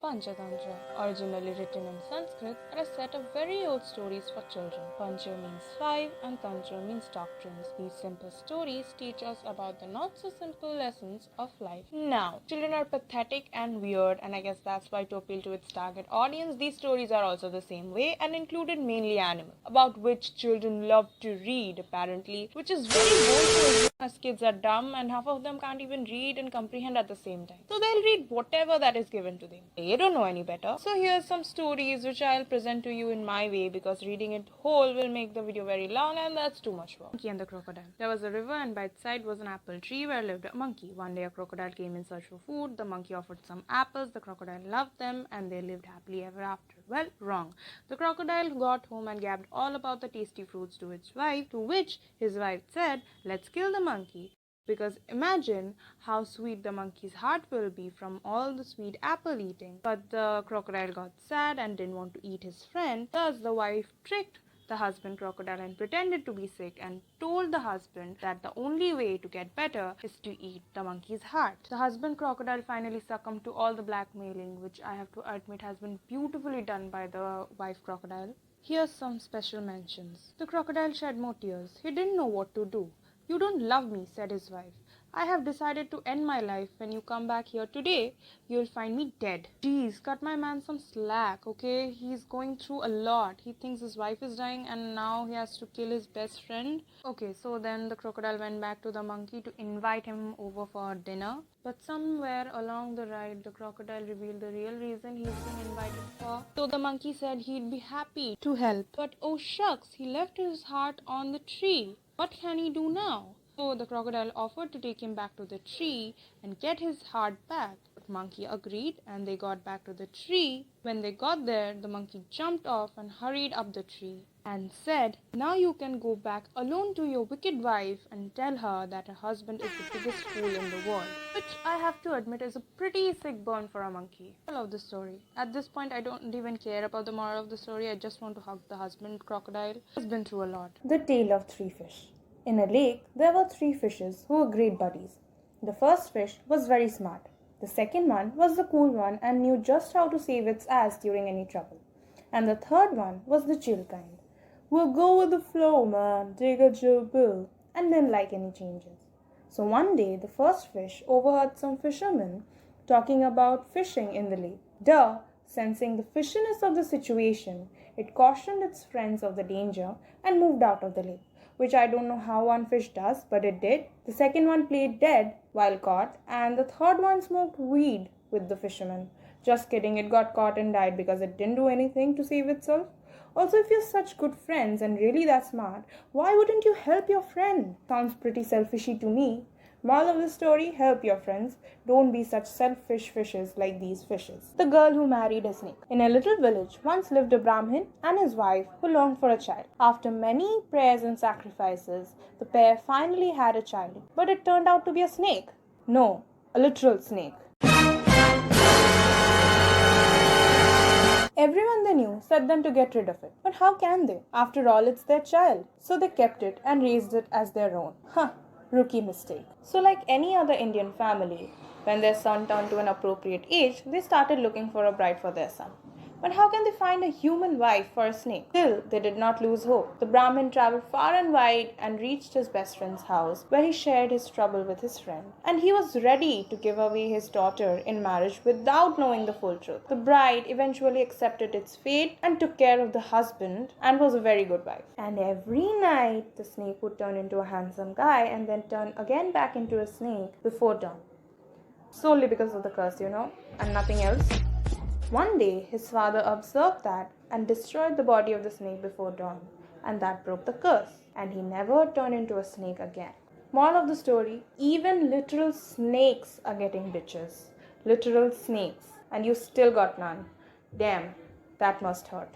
Panchatantra, originally written in Sanskrit, are a set of very old stories for children. Pancha means five and Tantra means doctrines. These simple stories teach us about the not so simple lessons of life. Now, children are pathetic and weird, and I guess that's why to appeal to its target audience, these stories are also the same way and included mainly animals, about which children love to read apparently, which is very bold to assume as kids are dumb and half of them can't even read and comprehend at the same time. So they'll read whatever that is given to them. They don't know any better. So here's some stories which I'll present to you in my way because reading it whole will make the video very long and that's too much work. Monkey and the Crocodile. There was a river and by its side was an apple tree where lived a monkey. One day a crocodile came in search for food. The monkey offered some apples. The crocodile loved them and they lived happily ever after. Well, wrong. The crocodile got home and gabbed all about the tasty fruits to its wife, to which his wife said, "Let's kill the monkey. Because imagine how sweet the monkey's heart will be from all the sweet apple eating." But the crocodile got sad and didn't want to eat his friend. Thus the wife tricked the husband crocodile and pretended to be sick and told the husband that the only way to get better is to eat the monkey's heart. The husband crocodile finally succumbed to all the blackmailing, which I have to admit has been beautifully done by the wife crocodile. Here's some special mentions. The crocodile shed more tears. He didn't know what to do. "You don't love me," said his wife. "I have decided to end my life. When you come back here today, you'll find me dead." Geez, cut my man some slack, okay? He's going through a lot. He thinks his wife is dying and now he has to kill his best friend. Okay, so then the crocodile went back to the monkey to invite him over for dinner. But somewhere along the ride, the crocodile revealed the real reason he's been invited for. So the monkey said he'd be happy to help. But oh shucks, he left his heart on the tree. What can he do now? So the crocodile offered to take him back to the tree and get his heart back. But monkey agreed and they got back to the tree. When they got there, the monkey jumped off and hurried up the tree and said, "Now you can go back alone to your wicked wife and tell her that her husband is the biggest fool in the world." Which I have to admit is a pretty sick burn for a monkey. I love the story. At this point, I don't even care about the moral of the story. I just want to hug the husband crocodile. He's been through a lot. The Tale of Three Fish. In a lake, there were three fishes who were great buddies. The first fish was very smart. The second one was the cool one and knew just how to save its ass during any trouble. And the third one was the chill kind. "We'll go with the flow, man. Take a chill pill," and didn't like any changes. So one day, the first fish overheard some fishermen talking about fishing in the lake. Duh, sensing the fishiness of the situation, it cautioned its friends of the danger and moved out of the lake. Which I don't know how one fish does, but it did. The second one played dead while caught, and the third one smoked weed with the fisherman. Just kidding, it got caught and died because it didn't do anything to save itself. Also, if you're such good friends and really that smart, why wouldn't you help your friend? Sounds pretty selfishy to me. Moral of the story, help your friends. Don't be such selfish fishes like these fishes. The Girl Who Married a Snake. In a little village once lived a Brahmin and his wife who longed for a child. After many prayers and sacrifices, the pair finally had a child. But it turned out to be a snake. No, a literal snake. Everyone they knew said them to get rid of it. But how can they? After all, it's their child. So they kept it and raised it as their own. Rookie mistake. So like any other Indian family, when their son turned to an appropriate age, they started looking for a bride for their son. But how can they find a human wife for a snake? Still, they did not lose hope. The Brahmin traveled far and wide and reached his best friend's house, where he shared his trouble with his friend. And he was ready to give away his daughter in marriage without knowing the full truth. The bride eventually accepted its fate and took care of the husband and was a very good wife. And every night, the snake would turn into a handsome guy and then turn again back into a snake before dawn. Solely because of the curse, and nothing else. One day, his father observed that and destroyed the body of the snake before dawn, and that broke the curse, and he never turned into a snake again. Moral of the story, even literal snakes are getting bitches. Literal snakes, and you still got none. Damn, that must hurt.